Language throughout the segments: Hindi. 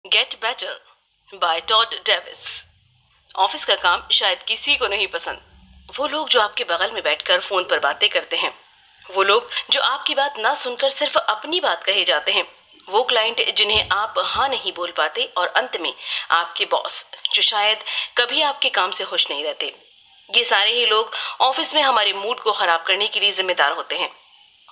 Gate better by Todd Davis. Office का काम शायद किसी को नहीं पसंद। वो लोग जो आपके बगल में बैठकर फोन पर बातें करते हैं, वो लोग जो आपकी बात ना सुनकर सिर्फ अपनी बात कहे जाते हैं, वो क्लाइंट जिन्हें आप हाँ नहीं बोल पाते, और अंत में आपके बॉस जो शायद कभी आपके काम से खुश नहीं रहते। ये सारे ही लोग ऑफिस में हमारे मूड को खराब करने के लिए जिम्मेदार होते हैं।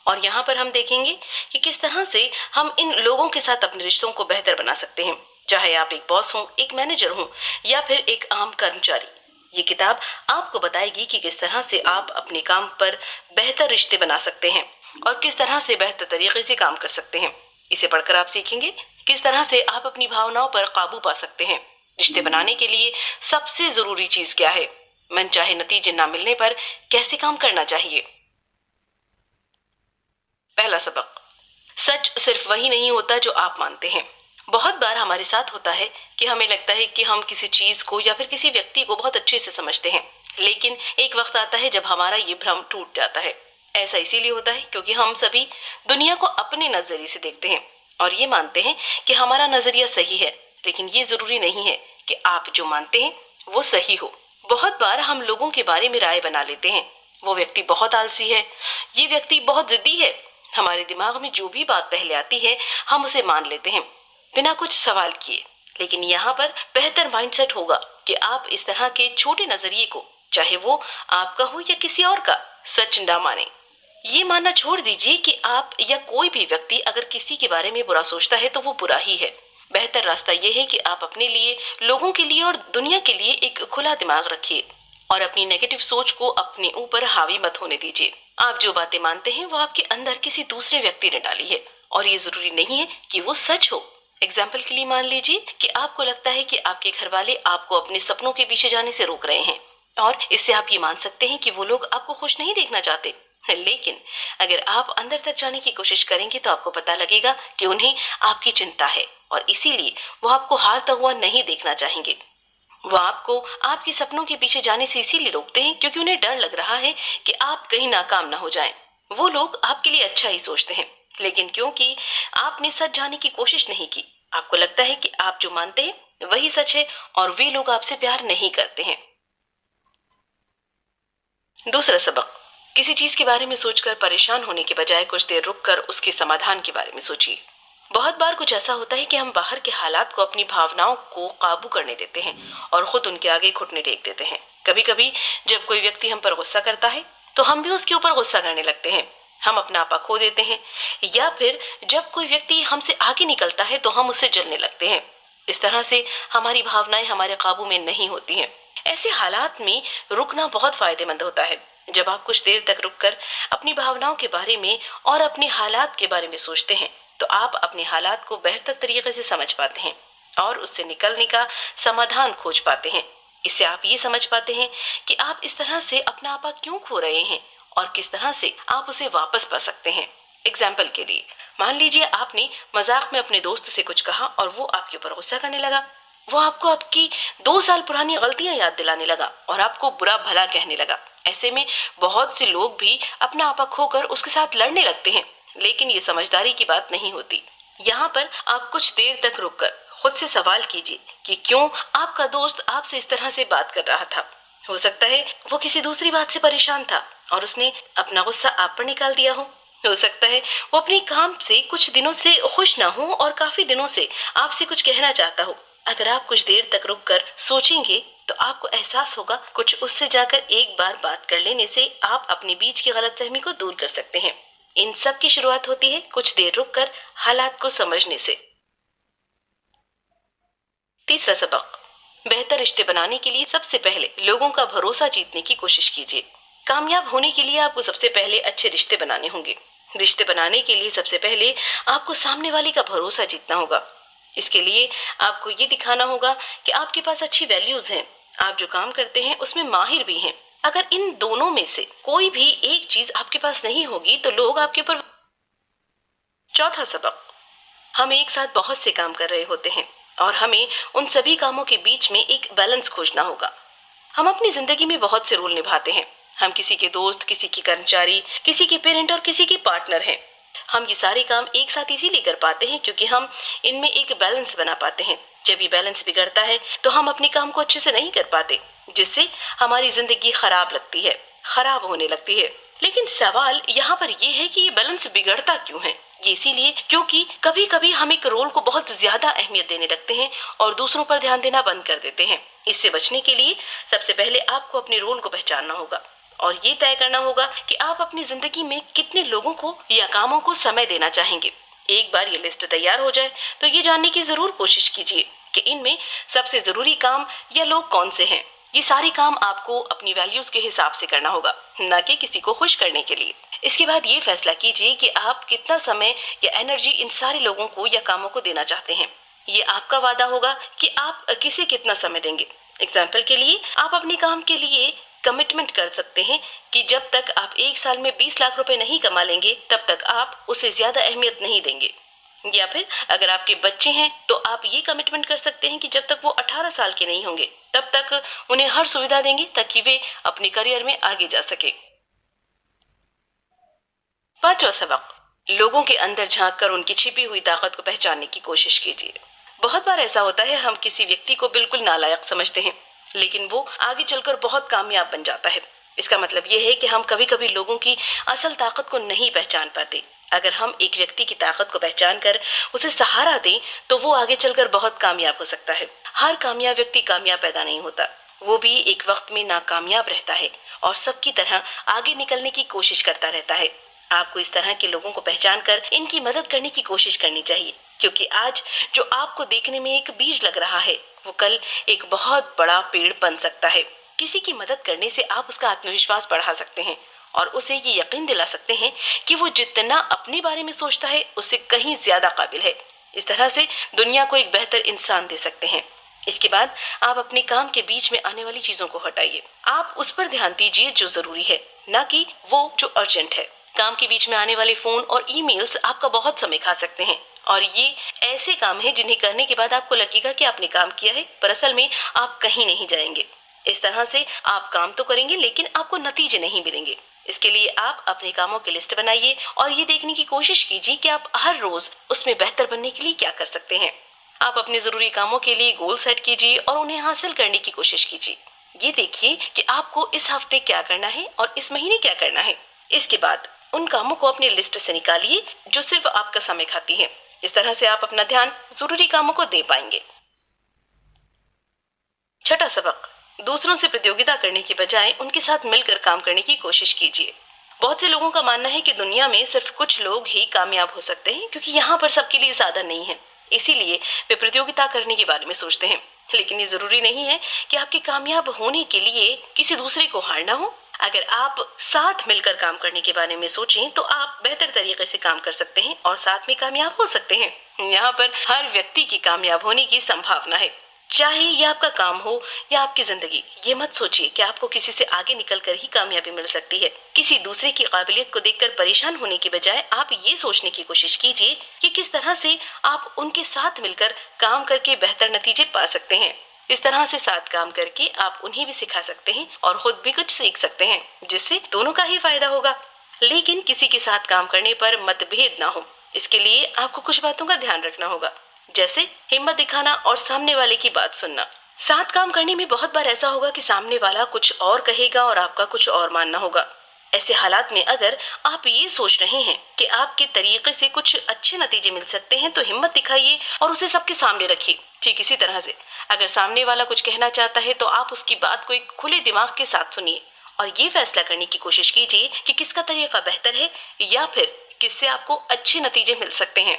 और यहाँ पर हम देखेंगे कि किस तरह से हम इन लोगों के साथ अपने रिश्तों को बेहतर बना सकते हैं, चाहे आप एक बॉस हो, एक मैनेजर हो, या फिर एक आम कर्मचारी। ये किताब आपको बताएगी कि किस तरह से आप अपने काम पर बेहतर रिश्ते बना सकते हैं और किस तरह से बेहतर तरीके से काम कर सकते हैं। इसे पढ़कर आप सीखेंगे किस तरह से आप अपनी भावनाओं पर काबू पा सकते हैं। रिश्ते बनाने के लिए सबसे जरूरी चीज क्या है, मनचाहे नतीजे न मिलने पर कैसे काम करना चाहिए। पहला सबक, सच सिर्फ वही नहीं होता जो आप मानते हैं। बहुत बार हमारे साथ होता है कि हमें लगता है कि हम किसी चीज को या फिर किसी व्यक्ति को बहुत अच्छे से समझते हैं, लेकिन एक वक्त आता है जब हमारा ये भ्रम टूट जाता है। ऐसा इसीलिए होता है क्योंकि हम सभी दुनिया को अपने नजरिए से देखते हैं और ये मानते हैं कि हमारा नजरिया सही है, लेकिन ये जरूरी नहीं है कि आप जो मानते हैं वो सही हो। बहुत बार हम लोगों के बारे में राय बना लेते हैं, वो व्यक्ति बहुत आलसी है, ये व्यक्ति बहुत जिद्दी है। हमारे दिमाग में जो भी बात पहले आती है हम उसे मान लेते हैं बिना कुछ सवाल किए। लेकिन यहाँ पर बेहतर माइंडसेट होगा कि आप इस तरह के छोटे नजरिए को, चाहे वो आपका हो या किसी और का, सच ना माने। ये मानना छोड़ दीजिए कि आप या कोई भी व्यक्ति अगर किसी के बारे में बुरा सोचता है तो वो बुरा ही है। बेहतर रास्ता ये है कि आप अपने लिए, लोगों के लिए और दुनिया के लिए एक खुला दिमाग रखिए और अपनी नेगेटिव सोच को अपने ऊपर हावी मत होने दीजिए। आप जो बातें मानते हैं वो आपके अंदर किसी दूसरे व्यक्ति ने डाली है और ये जरूरी नहीं है कि वो सच हो। एग्जाम्पल के लिए मान लीजिए कि आपको लगता है कि आपके घर वाले आपको अपने सपनों के पीछे जाने से रोक रहे हैं, और इससे आप ये मान सकते हैं कि वो लोग आपको खुश नहीं देखना चाहते। लेकिन अगर आप अंदर तक जाने की कोशिश करेंगे तो आपको पता लगेगा कि उन्हें आपकी चिंता है और इसीलिए वो आपको हारता हुआ नहीं देखना चाहेंगे। वो आपको आपके सपनों के पीछे जाने से इसीलिए रोकते हैं क्योंकि उन्हें डर लग रहा है कि आप कहीं नाकाम ना हो जाएं। वो लोग आपके लिए अच्छा ही सोचते हैं, लेकिन क्योंकि आपने सच जानने की कोशिश नहीं की, आपको लगता है कि आप जो मानते हैं वही सच है और वे लोग आपसे प्यार नहीं करते हैं। दूसरा सबक, किसी चीज के बारे में सोचकर परेशान होने के बजाय कुछ देर रुककर उसके समाधान के बारे में सोचिए। बहुत बार कुछ ऐसा होता है कि हम बाहर के हालात को अपनी भावनाओं को काबू करने देते हैं और खुद उनके आगे घुटने टेक देते हैं। कभी कभी जब कोई व्यक्ति हम पर गुस्सा करता है तो हम भी उसके ऊपर गुस्सा करने लगते हैं, हम अपना आपा खो देते हैं, या फिर जब कोई व्यक्ति हमसे आगे निकलता है तो हम उससे जलने लगते हैं। इस तरह से हमारी भावनाएं हमारे काबू में नहीं होती हैं। ऐसे हालात में रुकना बहुत फायदेमंद होता है। जब आप कुछ देर तक रुककर अपनी भावनाओं के बारे में और अपने हालात के बारे में सोचते हैं तो आप अपने हालात को बेहतर तरीके से समझ पाते हैं और उससे निकलने का समाधान खोज पाते हैं। इससे आप ये समझ पाते हैं कि आप इस तरह से अपना आपा क्यों खो रहे हैं और किस तरह से आप उसे वापस पा सकते हैं। एग्जाम्पल के लिए मान लीजिए आपने मजाक में अपने दोस्त से कुछ कहा और वो आपके ऊपर गुस्सा करने लगा। वो आपको आपकी 2 साल पुरानी गलतियां याद दिलाने लगा और आपको बुरा भला कहने लगा। ऐसे में बहुत से लोग भी अपना आपा खोकर उसके साथ लड़ने लगते हैं, लेकिन ये समझदारी की बात नहीं होती। यहाँ पर आप कुछ देर तक रुककर खुद से सवाल कीजिए कि क्यों आपका दोस्त आपसे इस तरह से बात कर रहा था। हो सकता है वो किसी दूसरी बात से परेशान था और उसने अपना गुस्सा आप पर निकाल दिया हो सकता है वो अपने काम से कुछ दिनों से खुश ना हो और काफी दिनों से आपसे कुछ कहना चाहता हो। अगर आप कुछ देर तक रुककर सोचेंगे तो आपको एहसास होगा कुछ उससे जाकर एक बार बात कर लेने से आप अपने बीच की गलतफहमी को दूर कर सकते हैं। इन सब की शुरुआत होती है कुछ देर रुककर हालात को समझने से। तीसरा सबक, बेहतर रिश्ते बनाने के लिए सबसे पहले लोगों का भरोसा जीतने की कोशिश कीजिए। कामयाब होने के लिए आपको सबसे पहले अच्छे रिश्ते बनाने होंगे। रिश्ते बनाने के लिए सबसे पहले आपको सामने वाले का भरोसा जीतना होगा। इसके लिए आपको ये दिखाना होगा कि आपके पास अच्छी वैल्यूज हैं, आप जो काम करते हैं उसमें माहिर भी हैं। अगर इन दोनों में से कोई भी एक चीज आपके पास नहीं होगी तो लोग आपके ऊपर। चौथा सबक, हम एक साथ बहुत से काम कर रहे होते हैं और हमें उन सभी कामों के बीच में एक बैलेंस खोजना होगा। हम अपनी जिंदगी में बहुत से रोल निभाते हैं। हम किसी के दोस्त, किसी के कर्मचारी, किसी के पेरेंट और किसी के पार्टनर हैं। हम ये सारे काम एक साथ इसीलिए कर पाते हैं क्योंकि हम इनमें एक बैलेंस बना पाते हैं। जब ये बैलेंस बिगड़ता है तो हम अपने काम को अच्छे से नहीं कर पाते, जिससे हमारी जिंदगी खराब लगती है, खराब होने लगती है। लेकिन सवाल यहाँ पर ये है कि ये बैलेंस बिगड़ता क्यों है? ये इसीलिए क्योंकि कभी कभी हम एक रोल को बहुत ज्यादा अहमियत देने लगते हैं और दूसरों पर ध्यान देना बंद कर देते हैं। इससे बचने के लिए सबसे पहले आपको अपने रोल को पहचानना होगा और ये तय करना होगा कि आप अपनी जिंदगी में कितने लोगों को या कामों को समय देना चाहेंगे। एक बार ये लिस्ट तैयार हो जाए तो ये जानने की जरूर कोशिश कीजिए कि इनमें सबसे जरूरी काम या लोग कौन से हैं। ये सारे काम आपको अपनी वैल्यूज के हिसाब से करना होगा, न कि किसी को खुश करने के लिए। इसके बाद ये फैसला कीजिए कि आप कितना समय या एनर्जी इन सारे लोगों को या कामों को देना चाहते हैं। ये आपका वादा होगा कि आप किसे कितना समय देंगे। एग्जाम्पल के लिए आप अपने काम के लिए कमिटमेंट कर सकते हैं कि जब तक आप एक साल में 20 लाख रुपए नहीं कमा लेंगे तब तक आप उसे ज्यादा अहमियत नहीं देंगे। या फिर अगर आपके बच्चे हैं तो आप ये कमिटमेंट कर सकते हैं कि जब तक वो 18 साल के नहीं होंगे तब तक उन्हें हर सुविधा देंगे ताकि वे अपने करियर में आगे जा सके। पांचवा सबक, लोगों के अंदर झांक कर उनकी छिपी हुई ताकत को पहचानने की कोशिश कीजिए। बहुत बार ऐसा होता है हम किसी व्यक्ति को बिल्कुल नालायक समझते हैं, लेकिन वो आगे चलकर बहुत कामयाब बन जाता है। इसका मतलब ये है कि हम कभी कभी लोगों की असल ताकत को नहीं पहचान पाते। अगर हम एक व्यक्ति की ताकत को पहचान कर उसे सहारा दें तो वो आगे चलकर बहुत कामयाब हो सकता है। हर कामयाब व्यक्ति कामयाब पैदा नहीं होता, वो भी एक वक्त में नाकामयाब रहता है और सबकी तरह आगे निकलने की कोशिश करता रहता है। आपको इस तरह के लोगों को पहचान कर इनकी मदद करने की कोशिश करनी चाहिए, क्योंकि आज जो आपको देखने में एक बीज लग रहा है वो कल एक बहुत बड़ा पेड़ बन सकता है। किसी की मदद करने से आप उसका आत्मविश्वास बढ़ा सकते हैं और उसे ये यकीन दिला सकते हैं कि वो जितना अपने बारे में सोचता है उससे कहीं ज्यादा काबिल है। इस तरह से दुनिया को एक बेहतर इंसान दे सकते हैं। इसके बाद आप अपने काम के बीच में आने वाली चीजों को हटाइए। आप उस पर ध्यान दीजिए जो जरूरी है, न कि वो जो अर्जेंट है। काम के बीच में आने वाले फोन और ईमेल्स आपका बहुत समय खा सकते हैं और ये ऐसे काम हैं जिन्हें करने के बाद आपको लगेगा कि आपने काम किया है, पर असल में आप कहीं नहीं जाएंगे। इस तरह से आप काम तो करेंगे लेकिन आपको नतीजे नहीं मिलेंगे। इसके लिए आप अपने कामों की लिस्ट बनाइए और ये देखने की कोशिश कीजिए कि आप हर रोज उसमें बेहतर बनने के लिए क्या कर सकते हैं। आप अपने जरूरी कामों के लिए गोल सेट कीजिए और उन्हें हासिल करने की कोशिश कीजिए। ये देखिए कि आपको इस हफ्ते क्या करना है और इस महीने क्या करना है। इसके बाद उन कामों को अपनी लिस्ट से निकालिए जो सिर्फ आपका समय खाती है। इस तरह से आप अपना ध्यान जरूरी कामों को दे पाएंगे। छठा सबक, दूसरों से प्रतियोगिता करने की बजाय उनके साथ मिलकर काम करने की कोशिश कीजिए। बहुत से लोगों का मानना है कि दुनिया में सिर्फ कुछ लोग ही कामयाब हो सकते हैं क्योंकि यहाँ पर सबके लिए साधन नहीं है, इसीलिए वे प्रतियोगिता करने के बारे में सोचते हैं। लेकिन ये जरूरी नहीं है कि आपके कामयाब होने के लिए किसी दूसरे को हारना हो। अगर आप साथ मिलकर काम करने के बारे में सोचें तो आप बेहतर तरीके से काम कर सकते हैं और साथ में कामयाब हो सकते हैं। यहाँ पर हर व्यक्ति की कामयाब होने की संभावना है, चाहे ये आपका काम हो या आपकी जिंदगी। ये मत सोचिए कि आपको किसी से आगे निकलकर ही कामयाबी मिल सकती है। किसी दूसरे की काबिलियत को देखकर परेशान होने की बजाय आप ये सोचने की कोशिश कीजिए कि किस तरह से आप उनके साथ मिलकर काम करके बेहतर नतीजे पा सकते हैं। इस तरह से साथ काम करके आप उन्हें भी सिखा सकते हैं और खुद भी कुछ सीख सकते हैं, जिससे दोनों का ही फायदा होगा। लेकिन किसी के साथ काम करने पर मतभेद ना हो, इसके लिए आपको कुछ बातों का ध्यान रखना होगा, जैसे हिम्मत दिखाना और सामने वाले की बात सुनना। साथ काम करने में बहुत बार ऐसा होगा कि सामने वाला कुछ और कहेगा और आपका कुछ और मानना होगा। ऐसे हालात में अगर आप ये सोच रहे हैं कि आपके तरीके से कुछ अच्छे नतीजे मिल सकते हैं तो हिम्मत दिखाइए और उसे सबके सामने रखिए। ठीक इसी तरह से अगर सामने वाला कुछ कहना चाहता है तो आप उसकी बात को एक खुले दिमाग के साथ सुनिए और ये फैसला करने की कोशिश कीजिए कि किसका तरीका बेहतर है या फिर किससे आपको अच्छे नतीजे मिल सकते हैं।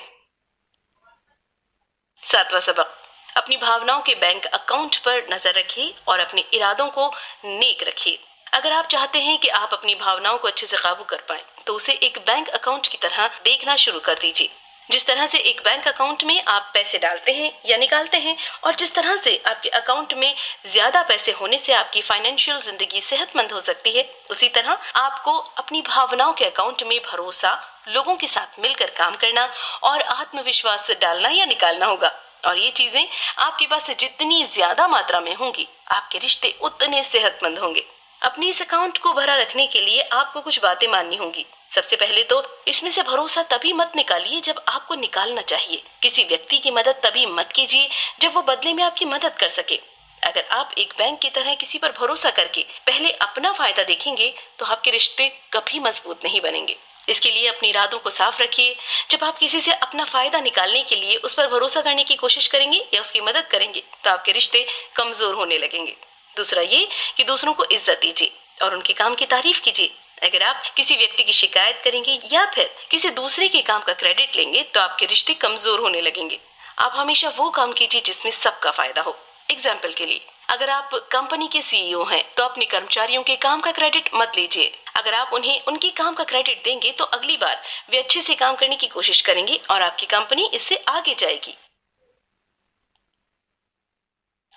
सातवां सबक, अपनी भावनाओं के बैंक अकाउंट पर नजर रखिए और अपने इरादों को नेक रखिए। अगर आप चाहते हैं कि आप अपनी भावनाओं को अच्छे से काबू कर पाएं, तो उसे एक बैंक अकाउंट की तरह देखना शुरू कर दीजिए। जिस तरह से एक बैंक अकाउंट में आप पैसे डालते हैं या निकालते हैं और जिस तरह से आपके अकाउंट में ज्यादा पैसे होने से आपकी फाइनेंशियल जिंदगी सेहतमंद हो सकती है, उसी तरह आपको अपनी भावनाओं के अकाउंट में भरोसा, लोगों के साथ मिलकर काम करना और आत्मविश्वास डालना या निकालना होगा। और ये चीजें आपके पास जितनी ज्यादा मात्रा में होंगी, आपके रिश्ते उतने सेहतमंद होंगे। अपने इस अकाउंट को भरा रखने के लिए आपको कुछ बातें माननी होंगी। सबसे पहले तो इसमें से भरोसा तभी मत निकालिए जब आपको निकालना चाहिए। किसी व्यक्ति की मदद तभी मत कीजिए जब वो बदले में आपकी मदद कर सके। अगर आप एक बैंक की तरह किसी पर भरोसा करके पहले अपना फायदा देखेंगे तो आपके रिश्ते कभी मजबूत नहीं बनेंगे। इसके लिए अपने इरादों को साफ रखिए। जब आप किसी से अपना फायदा निकालने के लिए उस पर भरोसा करने की कोशिश करेंगे या उसकी मदद करेंगे तो आपके रिश्ते कमजोर होने लगेंगे। दूसरा ये कि दूसरों को इज्जत दीजिए और उनके काम की तारीफ कीजिए। अगर आप किसी व्यक्ति की शिकायत करेंगे या फिर किसी दूसरे के काम का क्रेडिट लेंगे तो आपके रिश्ते कमजोर होने लगेंगे। आप हमेशा वो काम कीजिए जिसमें सबका फायदा हो। एग्जाम्पल के लिए, अगर आप कंपनी के सीईओ हैं तो अपने कर्मचारियों के काम का क्रेडिट मत लीजिए। अगर आप उन्हें उनके काम का क्रेडिट देंगे तो अगली बार वे अच्छे से काम करने की कोशिश करेंगे और आपकी कंपनी इससे आगे जाएगी।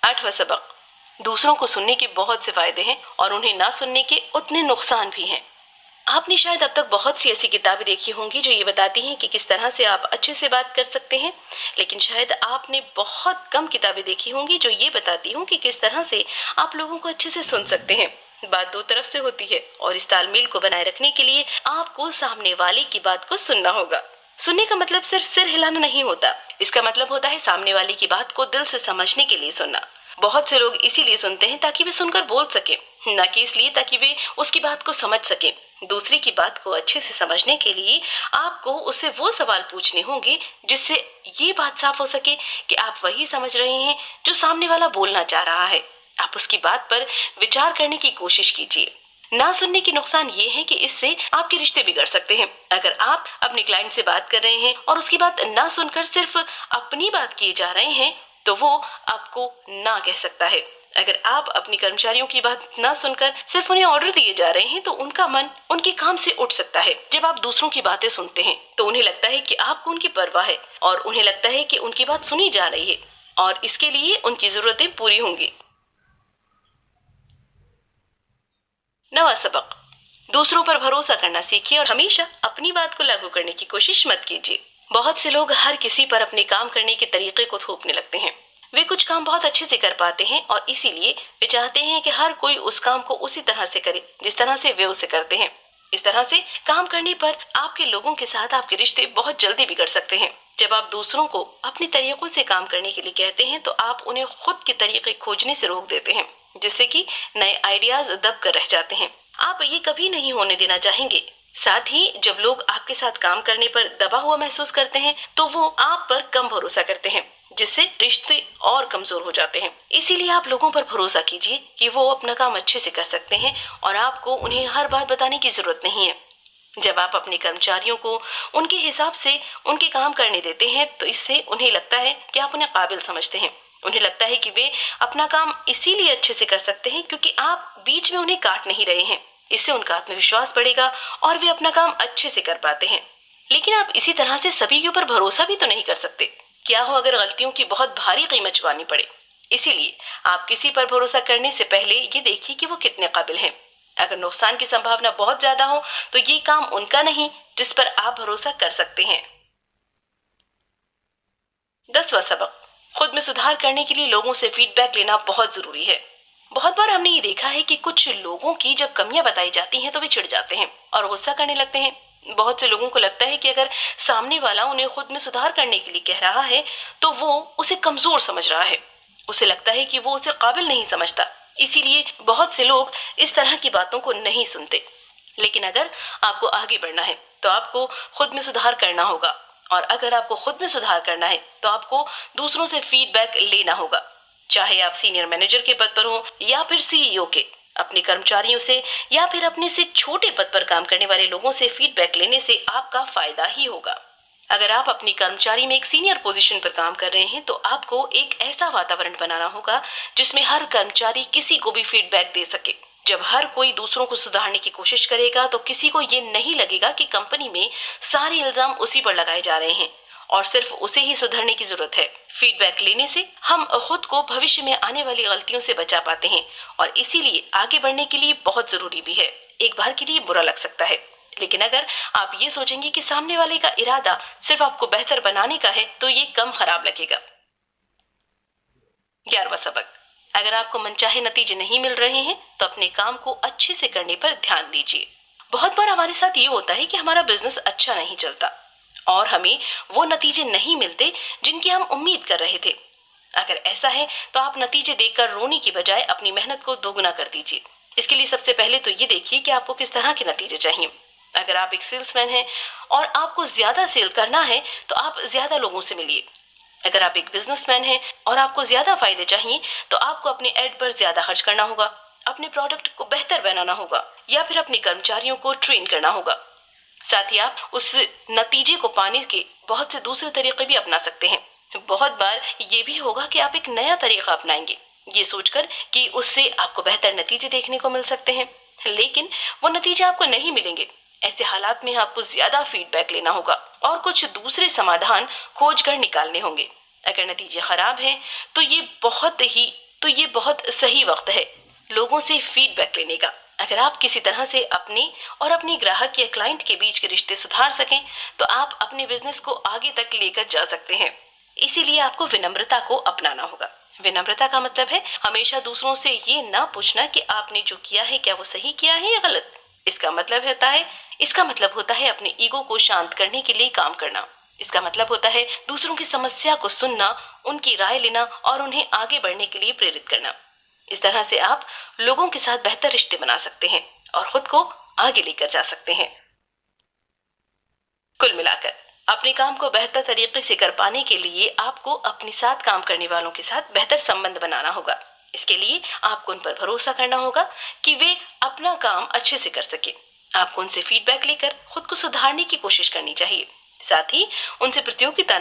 8वां सबक, दूसरों को सुनने के बहुत से फायदे हैं और उन्हें ना सुनने के उतने नुकसान भी हैं। आपने शायद अब तक बहुत सी ऐसी किताबें देखी होंगी जो ये बताती हैं कि किस तरह से आप अच्छे से बात कर सकते हैं, लेकिन शायद आपने बहुत कम किताबें देखी होंगी जो ये बताती हों कि किस तरह से आप लोगों को अच्छे से सुन सकते हैं। बात दो तरफ से होती है और इस तालमेल को बनाए रखने के लिए आपको सामने वाले की बात को सुनना होगा। सुनने का मतलब सिर्फ सिर हिलाना नहीं होता, इसका मतलब होता है सामने वाले की बात को दिल से समझने के लिए सुनना। बहुत से लोग इसीलिए सुनते हैं ताकि वे सुनकर बोल सके, न कि इसलिए ताकि वे उसकी बात को समझ सके। दूसरे की बात को अच्छे से समझने के लिए आपको उससे वो सवाल पूछने होंगे जिससे ये बात साफ हो सके कि आप वही समझ रहे हैं जो सामने वाला बोलना चाह रहा है। आप उसकी बात पर विचार करने की कोशिश कीजिए। ना सुनने के नुकसान ये है कि इससे आपके रिश्ते बिगड़ सकते हैं। अगर आप अपने क्लाइंट से बात कर रहे हैं और उसकी बात ना सुनकर सिर्फ अपनी बात किए जा रहे हैं तो वो आपको ना कह सकता है। अगर आप अपने कर्मचारियों की बात ना सुनकर सिर्फ उन्हें ऑर्डर दिए जा रहे हैं तो उनका मन उनके काम से उठ सकता है। जब आप दूसरों की बातें सुनते हैं तो उन्हें लगता है कि आपको उनकी परवाह है और उन्हें लगता है कि उनकी बात सुनी जा रही है और इसके लिए उनकी जरूरतें पूरी होंगी। 9वां सबक, दूसरों पर भरोसा करना सीखिए और हमेशा अपनी बात को लागू करने की कोशिश मत कीजिए। बहुत से लोग हर किसी पर अपने काम करने के तरीके को थोपने लगते हैं। वे कुछ काम बहुत अच्छे से कर पाते हैं और इसीलिए वे चाहते हैं कि हर कोई उस काम को उसी तरह से करे जिस तरह से वे उसे करते हैं। इस तरह से काम करने पर आपके लोगों के साथ आपके रिश्ते बहुत जल्दी बिगड़ सकते हैं। जब आप दूसरों को अपने तरीकों से काम करने के लिए कहते हैं तो आप उन्हें खुद के तरीके खोजने से रोक देते हैं, जिससे कि नए आइडियाज दब कर रह जाते हैं। आप ये कभी नहीं होने देना चाहेंगे। साथ ही जब लोग आपके साथ काम करने पर दबा हुआ महसूस करते हैं तो वो आप पर कम भरोसा करते हैं, जिससे रिश्ते और कमजोर हो जाते हैं। इसीलिए आप लोगों पर भरोसा कीजिए कि वो अपना काम अच्छे से कर सकते हैं और आपको उन्हें हर बात बताने की जरूरत नहीं है। जब आप अपने कर्मचारियों को उनके हिसाब से उनके काम करने देते हैं तो इससे उन्हें लगता है कि आप उन्हें काबिल समझते हैं। उन्हें लगता है कि वे अपना काम इसीलिए अच्छे से कर सकते हैं क्योंकि आप बीच में उन्हें काट नहीं रहे हैं। इससे उनका आत्मविश्वास बढ़ेगा और वे अपना काम अच्छे से कर पाते हैं। लेकिन आप इसी तरह से सभी के ऊपर भरोसा भी तो नहीं कर सकते। क्या हो अगर गलतियों की बहुत भारी कीमत चुकानी पड़े। इसीलिए आप किसी पर भरोसा करने से पहले ये देखिए कि वो कितने काबिल हैं। अगर नुकसान की संभावना बहुत ज्यादा हो तो ये काम उनका नहीं जिस पर आप भरोसा कर सकते हैं। 10वां सबक, खुद में सुधार करने के लिए लोगों से फीडबैक लेना बहुत जरूरी है। बहुत बार हमने ये देखा है कि कुछ लोगों की जब कमियां बताई जाती हैं तो वे चिढ़ जाते हैं और गुस्सा करने लगते हैं। बहुत से लोगों को लगता है कि अगर सामने वाला उन्हें खुद में सुधार करने के लिए कह रहा है तो वो उसे कमजोर समझ रहा है। उसे लगता है कि वो उसे काबिल नहीं समझता। इसीलिए बहुत से लोग इस तरह की बातों को नहीं सुनते। लेकिन अगर आपको आगे बढ़ना है तो आपको खुद में सुधार करना होगा, और अगर आपको खुद में सुधार करना है तो आपको दूसरों से फीडबैक लेना होगा। चाहे आप सीनियर मैनेजर के पद पर हो या फिर सीईओ के, अपने कर्मचारियों से या फिर अपने से छोटे पद पर काम करने वाले लोगों से फीडबैक लेने से आपका फायदा ही होगा। अगर आप अपनी कर्मचारी में एक सीनियर पोजीशन पर काम कर रहे हैं तो आपको एक ऐसा वातावरण बनाना होगा जिसमें हर कर्मचारी किसी को भी फीडबैक दे सके। जब हर कोई दूसरों को सुधारने की कोशिश करेगा तो किसी को ये नहीं लगेगा कि कंपनी में सारे इल्जाम उसी पर लगाए जा रहे हैं और सिर्फ उसे ही सुधरने की जरूरत है। फीडबैक लेने से हम खुद को भविष्य में आने वाली गलतियों से बचा पाते हैं और इसीलिए आगे बढ़ने के लिए बहुत जरूरी भी है। एक बार के लिए बुरा लग सकता है, लेकिन अगर आप ये सोचेंगे कि सामने वाले का इरादा सिर्फ आपको बेहतर बनाने का है तो ये कम खराब लगेगा। 11वां सबक, अगर आपको मनचाहे नतीजे नहीं मिल रहे हैं तो अपने काम को अच्छे से करने पर ध्यान दीजिए। बहुत बार हमारे साथ ये होता है कि हमारा बिजनेस अच्छा नहीं चलता और हमें वो नतीजे नहीं मिलते जिनकी हम उम्मीद कर रहे थे। अगर ऐसा है तो आप नतीजे देखकर रोने की बजाय अपनी मेहनत को दोगुना कर दीजिए। इसके लिए सबसे पहले तो ये देखिए कि आपको किस तरह के नतीजे चाहिए। अगर आप एक सेल्समैन हैं और आपको ज्यादा सेल करना है तो आप ज्यादा लोगों से मिलिए। अगर आप एक बिजनेसमैन हैं और आपको ज्यादा फायदे चाहिए तो आपको अपने एड पर ज्यादा खर्च करना होगा, अपने प्रोडक्ट को बेहतर बनाना होगा या फिर अपने कर्मचारियों को ट्रेन करना होगा। साथ ही आप उस नतीजे को पाने के बहुत से दूसरे तरीके भी अपना सकते हैं। बहुत बार ये भी होगा कि आप एक नया तरीका अपनाएंगे ये सोचकर कि उससे आपको बेहतर नतीजे देखने को मिल सकते हैं, लेकिन वो नतीजे आपको नहीं मिलेंगे। ऐसे हालात में आपको ज्यादा फीडबैक लेना होगा और कुछ दूसरे समाधान खोज कर निकालने होंगे। अगर नतीजे खराब हैं तो ये बहुत सही वक्त है लोगों से फीडबैक लेने का। अगर आप किसी तरह से अपने और अपने ग्राहक या क्लाइंट के बीच के रिश्ते सुधार सकें तो आप अपने बिजनेस को आगे तक लेकर जा सकते हैं। इसीलिए आपको विनम्रता को अपनाना होगा। विनम्रता का मतलब है हमेशा दूसरों से ये ना पूछना कि आपने जो किया है क्या वो सही किया है या गलत। इसका मतलब होता है अपने ईगो को शांत करने के लिए काम करना। इसका मतलब होता है दूसरों की समस्या को सुनना, उनकी राय लेना और उन्हें आगे बढ़ने के लिए प्रेरित करना। इस तरह से आप लोगों के साथ बेहतर रिश्ते बना सकते हैं और खुद को आगे लेकर जा सकते हैं। कुल मिलाकर अपने काम को बेहतर तरीके से कर पाने के लिए आपको अपने साथ काम करने वालों के साथ बेहतर संबंध बनाना होगा। इसके लिए आपको उन पर भरोसा करना होगा कि वे अपना काम अच्छे से कर सके। आपको उनसे फीडबैक लेकर खुद को सुधारने की कोशिश करनी चाहिए। साथ ही उनसे प्रतियोगिता